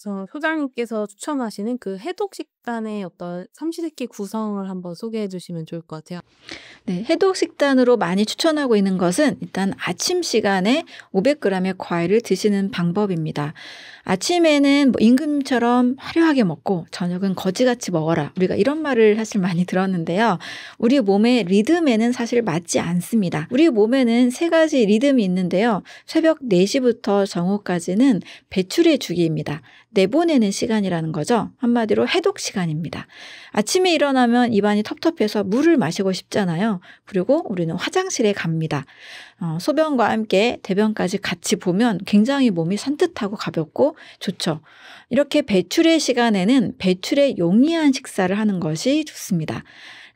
그래서 소장님께서 추천하시는 그 해독 식단의 어떤 삼시세끼 구성을 한번 소개해 주시면 좋을 것 같아요. 네, 해독 식단으로 많이 추천하고 있는 것은 일단 아침 시간에 500g의 과일을 드시는 방법입니다. 아침에는 뭐 임금처럼 화려하게 먹고 저녁은 거지같이 먹어라. 우리가 이런 말을 사실 많이 들었는데요. 우리 몸의 리듬에는 사실 맞지 않습니다. 우리 몸에는 세 가지 리듬이 있는데요. 새벽 4시부터 정오까지는 배출의 주기입니다. 내보내는 시간이라는 거죠. 한마디로 해독 시간입니다. 아침에 일어나면 입안이 텁텁해서 물을 마시고 싶잖아요. 그리고 우리는 화장실에 갑니다. 소변과 함께 대변까지 같이 보면 굉장히 몸이 산뜻하고 가볍고 좋죠. 이렇게 배출의 시간에는 배출에 용이한 식사를 하는 것이 좋습니다.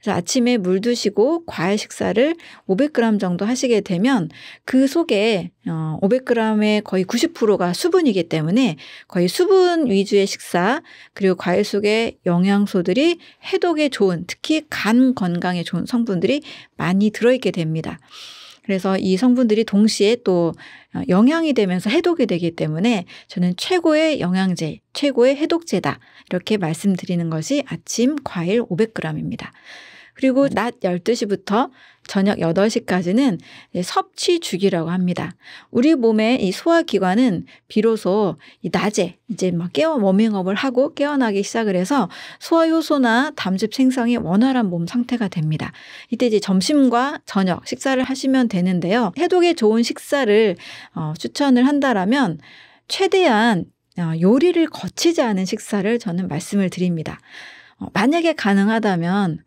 그래서 아침에 물 드시고 과일 식사를 500g 정도 하시게 되면 그 속에 500g의 거의 90%가 수분이기 때문에 거의 수분 위주의 식사, 그리고 과일 속에 영양소들이 해독에 좋은, 특히 간 건강에 좋은 성분들이 많이 들어있게 됩니다. 그래서 이 성분들이 동시에 또 영양이 되면서 해독이 되기 때문에 저는 최고의 영양제, 최고의 해독제다, 이렇게 말씀드리는 것이 아침 과일 500g입니다. 그리고 낮 12시부터 저녁 8시까지는 섭취 주기라고 합니다. 우리 몸의 이 소화기관은 비로소 이 낮에 이제 막 워밍업을 하고 깨어나기 시작을 해서 소화효소나 담즙 생성이 원활한 몸 상태가 됩니다. 이때 이제 점심과 저녁 식사를 하시면 되는데요. 해독에 좋은 식사를 추천을 한다라면 최대한 요리를 거치지 않은 식사를 저는 말씀을 드립니다. 만약에 가능하다면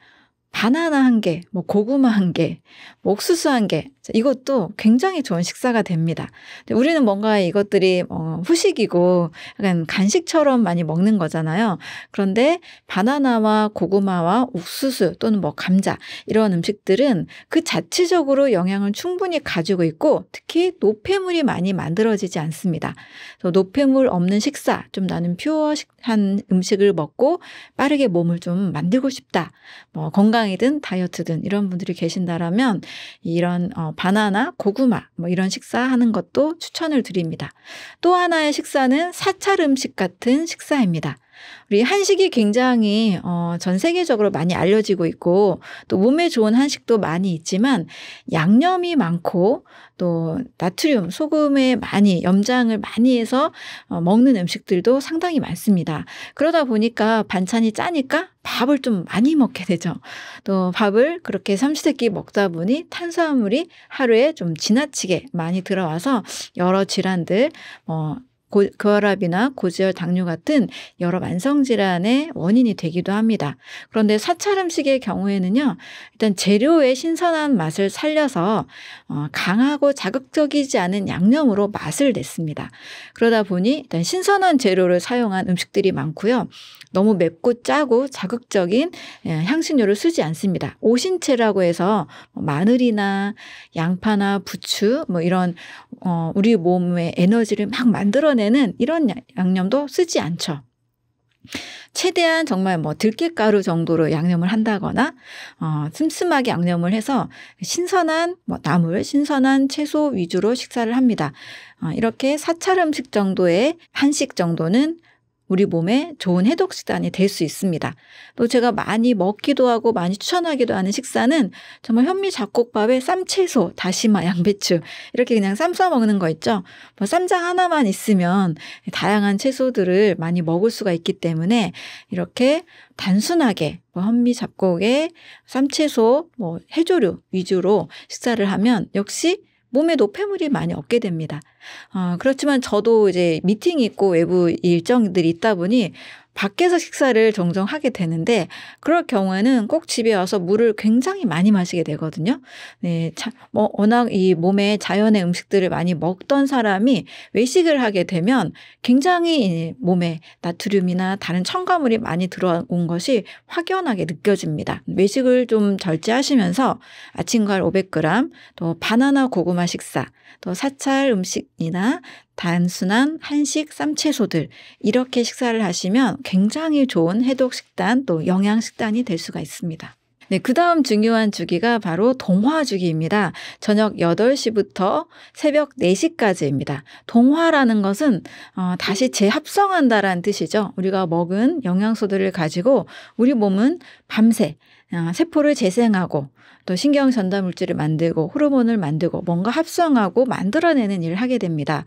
바나나 1개, 뭐 고구마 1개, 뭐 옥수수 1개, 이것도 굉장히 좋은 식사가 됩니다. 우리는 뭔가 이것들이 후식이고 약간 간식처럼 많이 먹는 거잖아요. 그런데 바나나와 고구마와 옥수수 또는 뭐 감자, 이런 음식들은 그 자체적으로 영양을 충분히 가지고 있고 특히 노폐물이 많이 만들어지지 않습니다. 그래서 노폐물 없는 식사, 좀 나는 퓨어한 음식을 먹고 빠르게 몸을 좀 만들고 싶다, 뭐 건강이든 다이어트든 이런 분들이 계신다라면 이런 바나나, 고구마 뭐 이런 식사하는 것도 추천을 드립니다. 또 하나의 식사는 사찰 음식 같은 식사입니다. 우리 한식이 굉장히 전 세계적으로 많이 알려지고 있고 또 몸에 좋은 한식도 많이 있지만 양념이 많고 또 나트륨, 소금에 많이 염장을 많이 해서 먹는 음식들도 상당히 많습니다. 그러다 보니까 반찬이 짜니까 밥을 좀 많이 먹게 되죠. 또 밥을 그렇게 삼시세끼 먹다 보니 탄수화물이 하루에 좀 지나치게 많이 들어와서 여러 질환들, 고혈압이나 고지혈, 당뇨 같은 여러 만성질환의 원인이 되기도 합니다. 그런데 사찰 음식의 경우에는요, 일단 재료의 신선한 맛을 살려서 강하고 자극적이지 않은 양념으로 맛을 냈습니다. 그러다 보니 일단 신선한 재료를 사용한 음식들이 많고요. 너무 맵고 짜고 자극적인 향신료를 쓰지 않습니다. 오신채라고 해서 마늘이나 양파나 부추 뭐 이런 우리 몸의 에너지를 막 만들어내는 이런 양념도 쓰지 않죠. 최대한 정말 뭐 들깨가루 정도로 양념을 한다거나 슴슴하게 양념을 해서 신선한 나물, 신선한 채소 위주로 식사를 합니다. 이렇게 사찰 음식 정도의 한식 정도는 우리 몸에 좋은 해독 식단이 될 수 있습니다. 또 제가 많이 먹기도 하고 많이 추천하기도 하는 식사는 정말 현미 잡곡밥에 쌈채소, 다시마, 양배추 이렇게 그냥 쌈 싸 먹는 거 있죠. 뭐 쌈장 하나만 있으면 다양한 채소들을 많이 먹을 수가 있기 때문에 이렇게 단순하게 현미 잡곡에 쌈채소, 해조류 위주로 식사를 하면 역시 몸에 노폐물이 많이 없게 됩니다. 그렇지만 저도 이제 미팅이 있고 외부 일정들이 있다 보니 밖에서 식사를 종종 하게 되는데 그럴 경우에는 꼭 집에 와서 물을 굉장히 많이 마시게 되거든요. 네, 워낙 이 몸에 자연의 음식들을 많이 먹던 사람이 외식을 하게 되면 굉장히 몸에 나트륨이나 다른 첨가물이 많이 들어온 것이 확연하게 느껴집니다. 외식을 좀 절제하시면서 아침과 500g, 또 바나나 고구마 식사, 또 사찰 음식이나 단순한 한식 쌈채소들 이렇게 식사를 하시면 굉장히 좋은 해독 식단 또 영양 식단이 될 수가 있습니다. 네, 그다음 중요한 주기가 바로 동화 주기입니다. 저녁 8시부터 새벽 4시까지입니다. 동화라는 것은 다시 재합성한다라는 뜻이죠. 우리가 먹은 영양소들을 가지고 우리 몸은 밤새 세포를 재생하고 또 신경 전달 물질을 만들고 호르몬을 만들고 뭔가 합성하고 만들어내는 일을 하게 됩니다.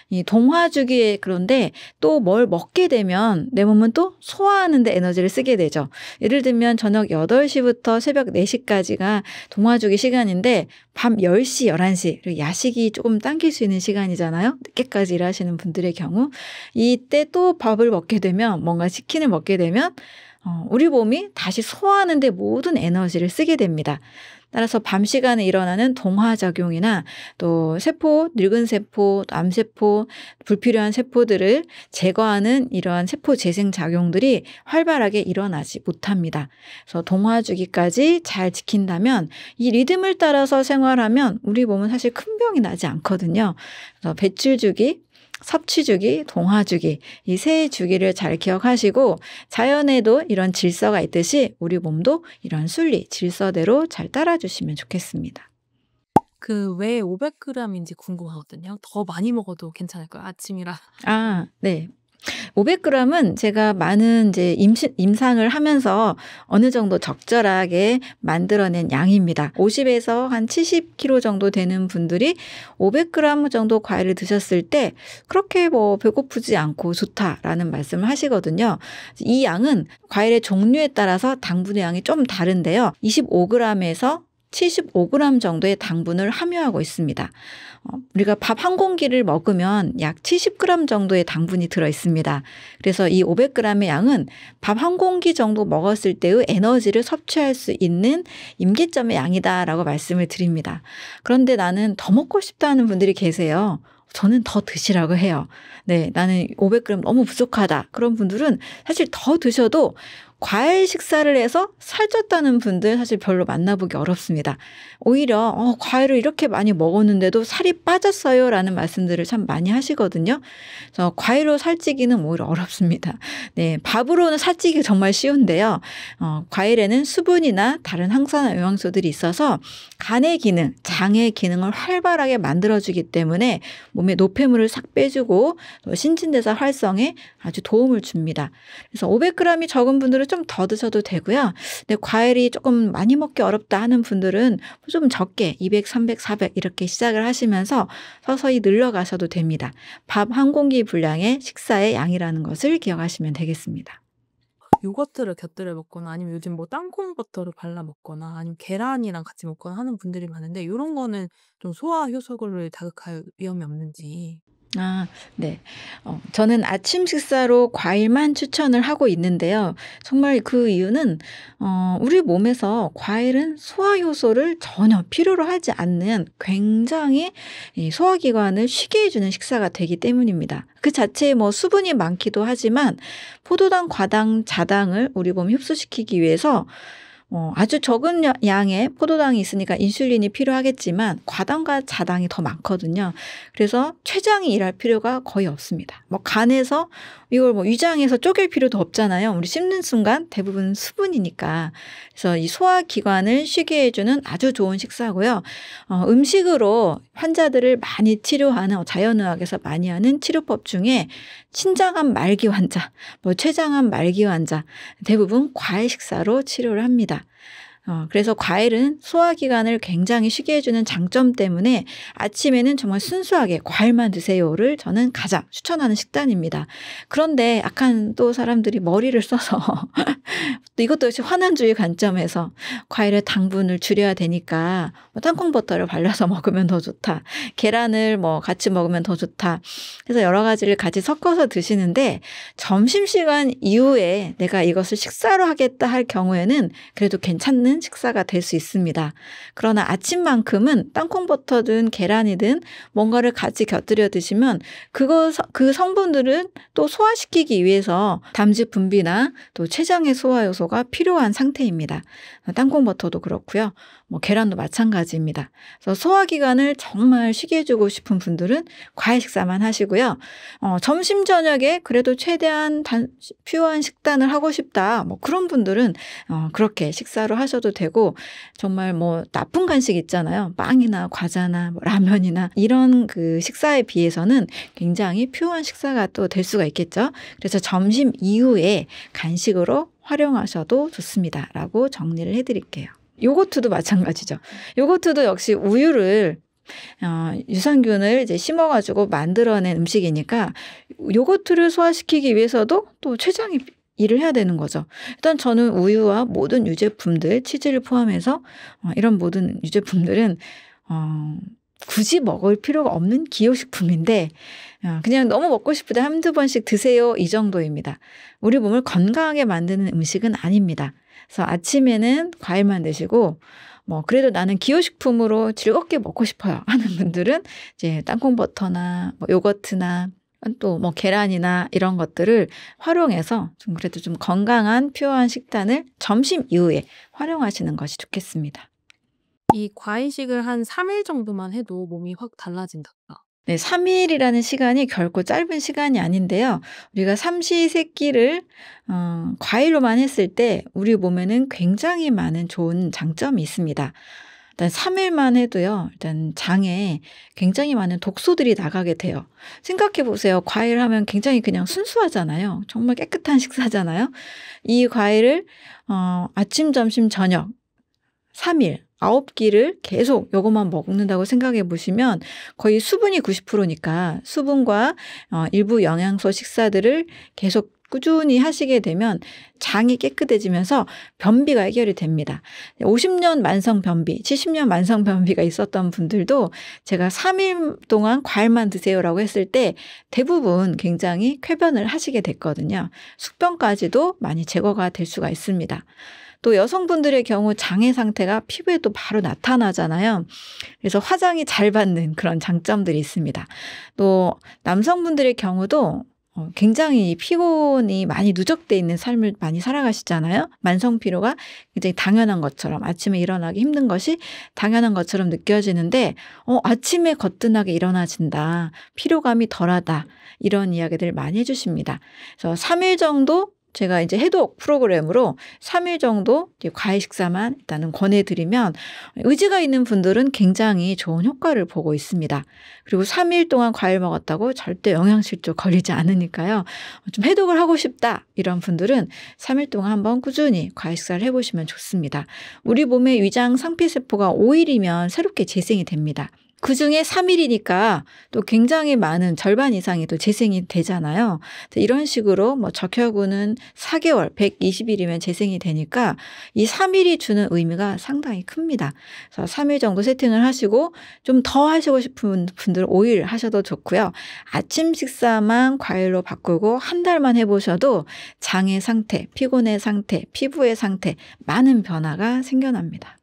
이 동화 주기에 그런데 또 뭘 먹게 되면 내 몸은 또 소화하는 데 에너지를 쓰게 되죠. 예를 들면 저녁 8시부터 새벽 4시까지가 동화 주기 시간인데 밤 10시, 11시 그리고 야식이 조금 당길 수 있는 시간이잖아요. 늦게까지 일하시는 분들의 경우 이때 또 밥을 먹게 되면 뭔가 치킨을 먹게 되면 우리 몸이 다시 소화하는 데 모든 에너지를 쓰게 됩니다. 따라서 밤 시간에 일어나는 동화작용이나 또 세포, 늙은 세포, 암세포, 불필요한 세포들을 제거하는 이러한 세포 재생 작용들이 활발하게 일어나지 못합니다. 그래서 동화주기까지 잘 지킨다면 이 리듬을 따라서 생활하면 우리 몸은 사실 큰 병이 나지 않거든요. 그래서 배출주기, 섭취주기, 동화주기 이 세 주기를 잘 기억하시고 자연에도 이런 질서가 있듯이 우리 몸도 이런 순리, 질서대로 잘 따라주시면 좋겠습니다. 그 왜 500g인지 궁금하거든요. 더 많이 먹어도 괜찮을까요? 아침이라. 네. 500g은 제가 많은 이제 임상을 하면서 어느 정도 적절하게 만들어낸 양입니다. 50에서 한 70kg 정도 되는 분들이 500g 정도 과일을 드셨을 때 그렇게 뭐 배고프지 않고 좋다라는 말씀을 하시거든요. 이 양은 과일의 종류에 따라서 당분의 양이 좀 다른데요. 25g에서 75g 정도의 당분을 함유하고 있습니다. 우리가 밥 한 공기를 먹으면 약 70g 정도의 당분이 들어 있습니다. 그래서 이 500g의 양은 밥 한 공기 정도 먹었을 때의 에너지를 섭취할 수 있는 임계점의 양이다라고 말씀을 드립니다. 그런데 나는 더 먹고 싶다는 분들이 계세요. 저는 더 드시라고 해요. 네, 나는 500g 너무 부족하다. 그런 분들은 사실 더 드셔도 과일 식사를 해서 살쪘다는 분들 사실 별로 만나보기 어렵습니다. 오히려 과일을 이렇게 많이 먹었는데도 살이 빠졌어요 라는 말씀들을 참 많이 하시거든요. 그래서 과일로 살찌기는 오히려 어렵습니다. 네, 밥으로는 살찌기 정말 쉬운데요. 과일에는 수분이나 다른 항산화 영양소들이 있어서 간의 기능, 장의 기능을 활발하게 만들어주기 때문에 몸에 노폐물을 싹 빼주고 또 신진대사 활성에 아주 도움을 줍니다. 그래서 500g이 적은 분들은 좀 더 드셔도 되고요. 근데 과일이 조금 많이 먹기 어렵다 하는 분들은 좀 적게 200, 300, 400 이렇게 시작을 하시면서 서서히 늘려가셔도 됩니다. 밥 한 공기 분량의 식사의 양이라는 것을 기억하시면 되겠습니다. 요거트를 곁들여 먹거나 아니면 요즘 뭐 땅콩 버터를 발라 먹거나 아니면 계란이랑 같이 먹거나 하는 분들이 많은데 요런 거는 좀 소화 효소를 자극할 위험이 없는지. 네. 저는 아침 식사로 과일만 추천을 하고 있는데요. 정말 그 이유는 우리 몸에서 과일은 소화 효소를 전혀 필요로 하지 않는 굉장히 이 소화기관을 쉬게 해주는 식사가 되기 때문입니다. 그 자체에 뭐 수분이 많기도 하지만 포도당, 과당, 자당을 우리 몸에 흡수시키기 위해서 아주 적은 양의 포도당이 있으니까 인슐린이 필요하겠지만 과당과 자당이 더 많거든요. 그래서 췌장이 일할 필요가 거의 없습니다. 뭐 간에서 이걸 뭐 위장에서 쪼갤 필요도 없잖아요. 우리 씹는 순간 대부분 수분이니까. 그래서 이 소화기관을 쉬게 해주는 아주 좋은 식사고요. 음식으로 환자들을 많이 치료하는 자연의학에서 많이 하는 치료법 중에 신장암 말기 환자, 뭐 췌장암 말기 환자 대부분 과일 식사로 치료를 합니다. 그래서 과일은 소화기관을 굉장히 쉬게 해주는 장점 때문에 아침에는 정말 순수하게 과일만 드세요를 저는 가장 추천하는 식단입니다. 그런데 약간 또 사람들이 머리를 써서 또 이것도 역시 환원주의 관점에서 과일의 당분을 줄여야 되니까 땅콩 버터를 발라서 먹으면 더 좋다. 계란을 뭐 같이 먹으면 더 좋다. 그래서 여러 가지를 같이 섞어서 드시는데 점심시간 이후에 내가 이것을 식사로 하겠다 할 경우에는 그래도 괜찮는 식사가 될 수 있습니다. 그러나 아침만큼은 땅콩버터든 계란이든 뭔가를 같이 곁들여 드시면 그 성분들은 또 소화시키기 위해서 담즙 분비나 또 췌장의 소화 요소가 필요한 상태입니다. 땅콩버터도 그렇고요. 뭐 계란도 마찬가지입니다. 그래서 소화기관을 정말 쉬게 해주고 싶은 분들은 과일 식사만 하시고요. 점심 저녁에 그래도 최대한 퓨어한 식단을 하고 싶다. 뭐 그런 분들은 그렇게 식사로 하셔도 하셔도 되고 정말 뭐 나쁜 간식 있잖아요. 빵이나 과자나 뭐 라면이나 이런 그 식사에 비해서는 굉장히 퓨어한 식사가 또 될 수가 있겠죠. 그래서 점심 이후에 간식으로 활용하셔도 좋습니다라고 정리를 해드릴게요. 요거트도 마찬가지죠. 요거트도 역시 우유를 유산균을 이제 심어가지고 만들어낸 음식이니까 요거트를 소화시키기 위해서도 또 췌장이 일을 해야 되는 거죠. 일단 저는 우유와 모든 유제품들, 치즈를 포함해서 이런 모든 유제품들은 굳이 먹을 필요가 없는 기호식품인데 그냥 너무 먹고 싶을 때 한두 번씩 드세요 이 정도입니다. 우리 몸을 건강하게 만드는 음식은 아닙니다. 그래서 아침에는 과일만 드시고 뭐 그래도 나는 기호식품으로 즐겁게 먹고 싶어요 하는 분들은 이제 땅콩버터나 뭐 요거트나 또 뭐 계란이나 이런 것들을 활용해서 좀 그래도 좀 건강한 퓨어한 식단을 점심 이후에 활용하시는 것이 좋겠습니다. 이 과일식을 한 3일 정도만 해도 몸이 확 달라진다. 네, 3일이라는 시간이 결코 짧은 시간이 아닌데요. 우리가 삼시세끼를 과일로만 했을 때 우리 몸에는 굉장히 많은 좋은 장점이 있습니다. 일단 3일만 해도요. 일단 장에 굉장히 많은 독소들이 나가게 돼요. 생각해 보세요. 과일 하면 굉장히 그냥 순수하잖아요. 정말 깨끗한 식사잖아요. 이 과일을 아침, 점심, 저녁 3일 9끼를 계속 요것만 먹는다고 생각해 보시면 거의 수분이 90%니까 수분과 일부 영양소 식사들을 계속 꾸준히 하시게 되면 장이 깨끗해지면서 변비가 해결이 됩니다. 50년 만성 변비, 70년 만성 변비가 있었던 분들도 제가 3일 동안 과일만 드세요라고 했을 때 대부분 굉장히 쾌변을 하시게 됐거든요. 숙변까지도 많이 제거가 될 수가 있습니다. 또 여성분들의 경우 장의 상태가 피부에 또 바로 나타나잖아요. 그래서 화장이 잘 받는 그런 장점들이 있습니다. 또 남성분들의 경우도 굉장히 피곤이 많이 누적돼 있는 삶을 많이 살아가시잖아요. 만성 피로가 굉장히 당연한 것처럼 아침에 일어나기 힘든 것이 당연한 것처럼 느껴지는데 아침에 거뜬하게 일어나진다. 피로감이 덜하다. 이런 이야기들 많이 해주십니다. 그래서 3일 정도 제가 이제 해독 프로그램으로 3일 정도 과일 식사만 일단은 권해드리면 의지가 있는 분들은 굉장히 좋은 효과를 보고 있습니다. 그리고 3일 동안 과일 먹었다고 절대 영양실조 걸리지 않으니까요. 좀 해독을 하고 싶다 이런 분들은 3일 동안 한번 꾸준히 과일 식사를 해보시면 좋습니다. 우리 몸의 위장 상피세포가 5일이면 새롭게 재생이 됩니다. 그중에 3일이니까 또 굉장히 많은 절반 이상이 또 재생이 되잖아요. 이런 식으로 뭐 적혈구는 4개월, 120일이면 재생이 되니까 이 3일이 주는 의미가 상당히 큽니다. 그래서 3일 정도 세팅을 하시고 좀 더 하시고 싶은 분들은 5일 하셔도 좋고요. 아침 식사만 과일로 바꾸고 한 달만 해보셔도 장의 상태, 피곤의 상태, 피부의 상태 많은 변화가 생겨납니다.